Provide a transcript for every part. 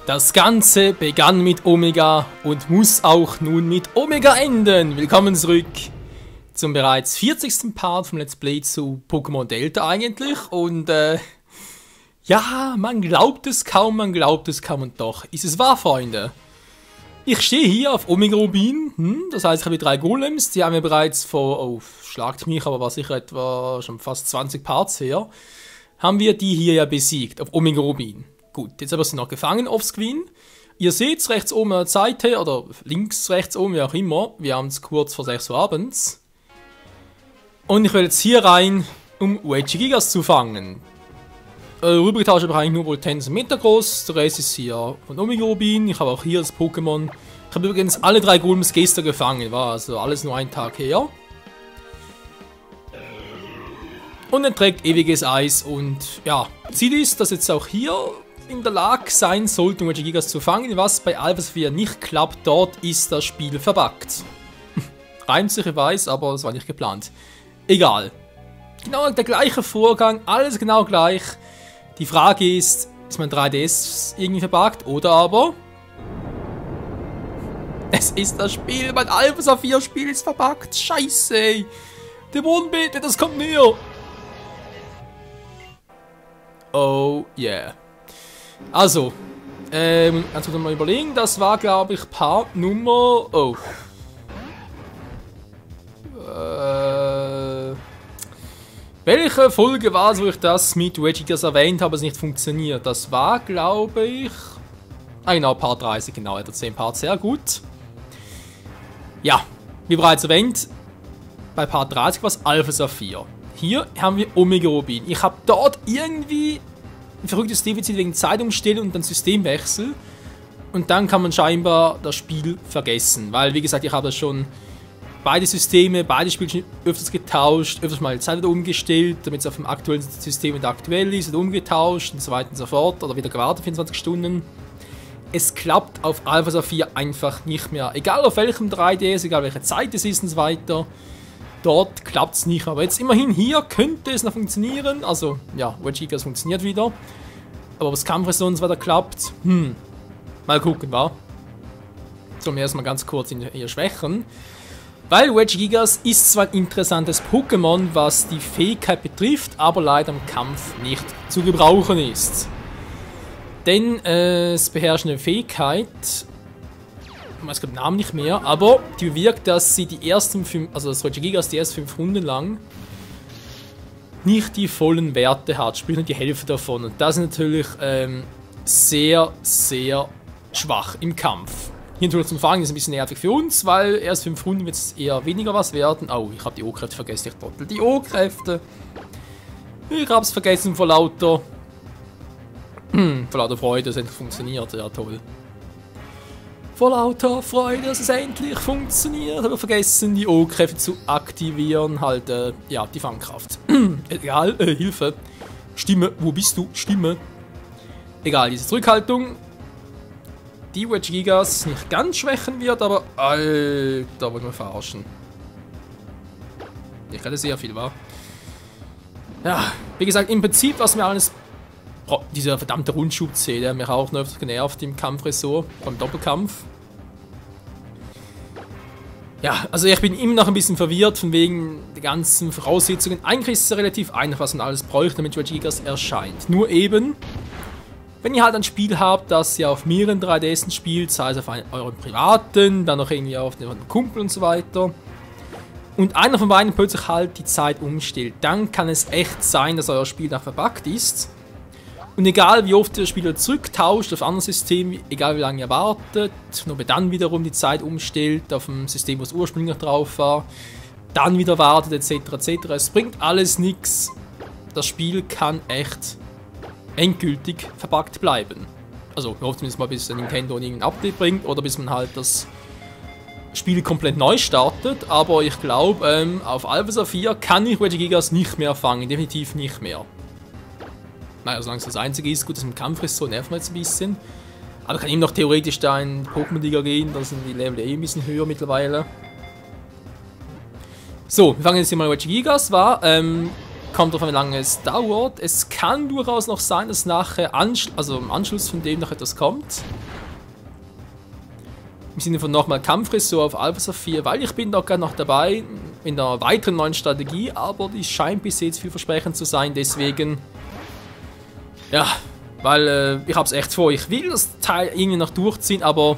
Das Ganze begann mit Omega und muss auch nun mit Omega enden. Willkommen zurück zum bereits 40. Part vom Let's Play zu Pokémon Delta eigentlich. Und ja, man glaubt es kaum und doch ist es wahr, Freunde. Ich stehe hier auf Omega Rubin, das heißt ich habe 3 Golems, die haben wir bereits vor, oh, schlagt mich, aber war sicher etwa schon fast 20 Parts her, haben wir die hier ja besiegt, auf Omega Rubin. Gut, jetzt aber sind noch gefangen offscreen. Ihr seht es rechts oben an der Seite, oder links, rechts oben, wie auch immer. Wir haben es kurz vor 6 Uhr abends. Und ich will jetzt hier rein, um Regigigas zu fangen. Übrige Tasche habe ich eigentlich nur Voltense Meter groß. Der Rest ist hier von Omega Rubin. Ich habe auch hier das Pokémon. Ich habe übrigens alle 3 Golems gestern gefangen. War also alles nur ein Tag her. Und er trägt ewiges Eis. Und ja, Ziel ist, dass jetzt auch hier in der Lage sein sollte, um Regigigas zu fangen, was bei Alpha 4 nicht klappt. Dort ist das Spiel verbuggt. Reimt sich, ich weiß, aber das war nicht geplant. Egal. Genau der gleiche Vorgang, alles genau gleich. Die Frage ist mein 3DS irgendwie verbuggt oder aber es ist das Spiel, mein Alpha 4 Spiel ist verbuggt. Scheiße, ey. Dämonen bitte, das kommt näher. Oh yeah. Also, kannst du mal überlegen, das war, glaube ich, Part Nummer... Oh. Welche Folge war es, wo ich das mit Regigigas erwähnt habe, es nicht funktioniert? Das war, glaube ich... Ah, genau, Part 30, genau, er hat 10 Parts, sehr gut. Ja, wie bereits erwähnt, bei Part 30 war es Alpha Saphir. Hier haben wir Omega Rubin. Ich habe dort irgendwie ein verrücktes Defizit wegen Zeitumstellung und dann Systemwechsel. Und dann kann man scheinbar das Spiel vergessen. Weil, wie gesagt, ich habe schon beide Systeme, beide Spiele schon öfters getauscht, öfters mal die Zeit wieder umgestellt, damit es auf dem aktuellen System wieder aktuell ist, wieder umgetauscht und so weiter und so fort. Oder wieder gewartet 24 Stunden. Es klappt auf Alpha Saphir einfach nicht mehr. Egal auf welchem 3DS, egal welche Zeit es ist und so weiter. Dort klappt es nicht, aber jetzt immerhin hier könnte es noch funktionieren. Also, ja, Regigigas funktioniert wieder. Aber was Kampfressort und so weiter klappt, mal gucken, wa? Sollen wir erstmal ganz kurz in ihr Schwächen. Weil Regigigas ist zwar ein interessantes Pokémon, was die Fähigkeit betrifft, aber leider im Kampf nicht zu gebrauchen ist. Denn es beherrscht eine Fähigkeit... Ich weiß den Namen nicht mehr, aber die bewirkt, dass sie die ersten 5, also das Regigigas die ersten 5 Runden lang nicht die vollen Werte hat, sprich nur die Hälfte davon. Und das ist natürlich sehr, sehr schwach im Kampf. Hier natürlich zum Fangen ist ein bisschen nervig für uns, weil erst 5 Runden wird es eher weniger was werden. Oh, ich habe die O-Kräfte vergessen, ich trottel. Die O-Kräfte. Ich habe es vergessen vor lauter Freude, dass es endlich funktioniert. Ja, toll. Vor lauter Freude, dass es endlich funktioniert. Aber vergessen, die O-Kräfte zu aktivieren. Halt, ja, die Fangkraft. Egal, Hilfe. Stimme, wo bist du? Stimme. Egal, diese Zurückhaltung. Die Regigigas nicht ganz schwächen wird, aber... Alter, wollen wir verarschen. Ich hatte sehr viel, wa? Ja, wie gesagt, im Prinzip, was mir alles... Oh, dieser verdammte Rundschub-C, der hat mich auch noch öfters genervt im Kampfressort, beim Doppelkampf. Ja, also ich bin immer noch ein bisschen verwirrt von wegen der ganzen Voraussetzungen. Eigentlich ist es relativ einfach, was man alles bräuchte, damit Regigigas erscheint. Nur eben, wenn ihr halt ein Spiel habt, das ihr auf mehreren 3DSen spielt, sei es auf euren privaten, dann noch irgendwie auf den Kumpel und so weiter, und einer von beiden plötzlich halt die Zeit umstellt, dann kann es echt sein, dass euer Spiel nach verbuggt ist. Und egal wie oft ihr das Spiel zurücktauscht auf ein anderes System, egal wie lange ihr wartet, nur dann wiederum die Zeit umstellt auf ein System, was ursprünglich drauf war, dann wieder wartet etc. etc. Es bringt alles nichts. Das Spiel kann echt endgültig verbuggt bleiben. Also ich hoffe zumindest mal, bis Nintendo irgendein Update bringt oder bis man halt das Spiel komplett neu startet. Aber ich glaube, auf Alpha Saphir kann ich Regigigas nicht mehr fangen, definitiv nicht mehr. Naja, solange es das einzige ist, gut, das mit Kampfressort nervt mir jetzt ein bisschen. Aber kann eben noch theoretisch da in Pokémon-Liga gehen, da sind die Level eh ein bisschen höher mittlerweile. So, wir fangen jetzt hier mal Regigigas, war, Kommt drauf an, wie lange es dauert. Es kann durchaus noch sein, dass nachher, also im Anschluss von dem noch etwas kommt. Im Sinne von nochmal Kampfressort auf Alpha Saphir, weil ich bin da gerade noch dabei in einer weiteren neuen Strategie, aber die scheint bis jetzt vielversprechend zu sein, deswegen, ja, weil ich hab's echt vor, ich will das Teil irgendwie noch durchziehen, aber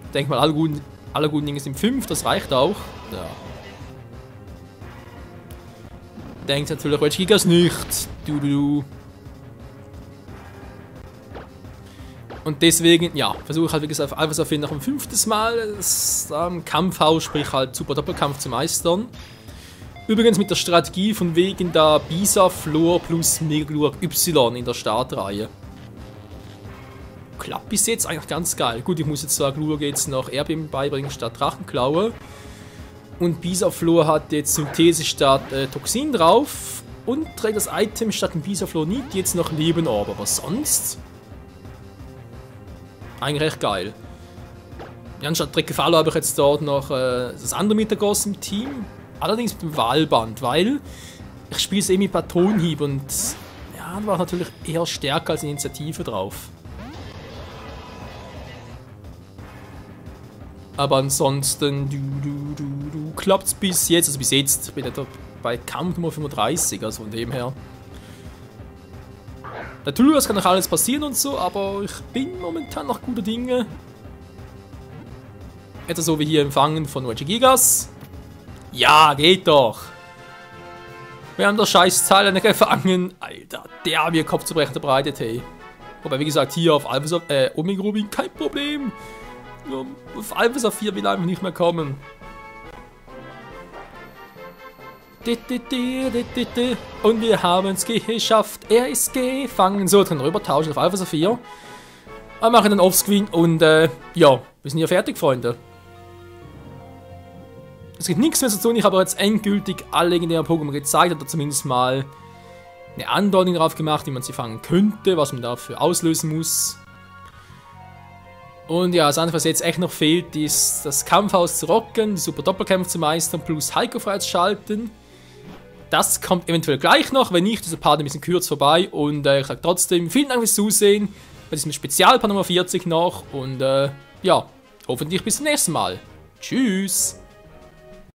ich denke mal, alle guten Dinge sind 5, das reicht auch, ja. Denkt natürlich, Wedge Gigas nicht, du. Und deswegen, ja, versuche ich halt wie gesagt auf Alpha Saphir noch ein 5. Mal das Kampfhaus, sprich halt Super Doppelkampf zu meistern. Übrigens mit der Strategie von wegen da Bisa, Flor plus Megalurk Y in der Startreihe. Klappt bis jetzt eigentlich ganz geil. Gut, ich muss jetzt zwar Glurk jetzt noch Erdbeben beibringen statt Drachenklaue. Und Bisa Flor hat jetzt Synthese statt Toxin drauf. Und trägt das Item statt dem Bisa Flor nicht jetzt noch Lebenorb, aber sonst eigentlich recht geil. Ja, anstatt Dreckgefallo habe ich jetzt dort noch das andere Mittelgroß im Team. Allerdings mit dem Wahlband, weil ich spiele es mit Patronenhieb und ja, da war natürlich eher stärker als Initiative drauf. Aber ansonsten, du klappt's bis jetzt, also bis jetzt bin ich da bei Kampf Nummer 35, also von dem her. Natürlich, das kann noch alles passieren und so, aber ich bin momentan noch guter Dinge. Etwa so wie hier empfangen von Wedge Gigas. Ja, geht doch. Wir haben das scheiß Teil nicht gefangen. Alter, der hat mir Kopf zu brechen bereitet, hey. Wobei, wie gesagt, hier auf Omega Rubin kein Problem. Nur auf Alpha Saphir will einfach nicht mehr kommen. Und wir haben es geschafft. Er ist gefangen. So, können wir rüber tauschen auf Alpha Saphir. Wir machen einen Offscreen und ja, wir sind hier fertig, Freunde. Es gibt nichts mehr zu tun. Ich habe jetzt endgültig alle legendären Pokémon gezeigt oder zumindest mal eine Andeutung darauf gemacht, wie man sie fangen könnte, was man dafür auslösen muss. Und ja, das andere, was jetzt echt noch fehlt, ist das Kampfhaus zu rocken, die Super Doppelkämpfe zu meistern, plus Heiko freizuschalten. Das kommt eventuell gleich noch, wenn nicht, dieser Part ein bisschen kürzer vorbei. Und ich sage trotzdem, vielen Dank fürs Zusehen bei diesem Spezialpart Nummer 40 noch. Und ja, hoffentlich bis zum nächsten Mal. Tschüss!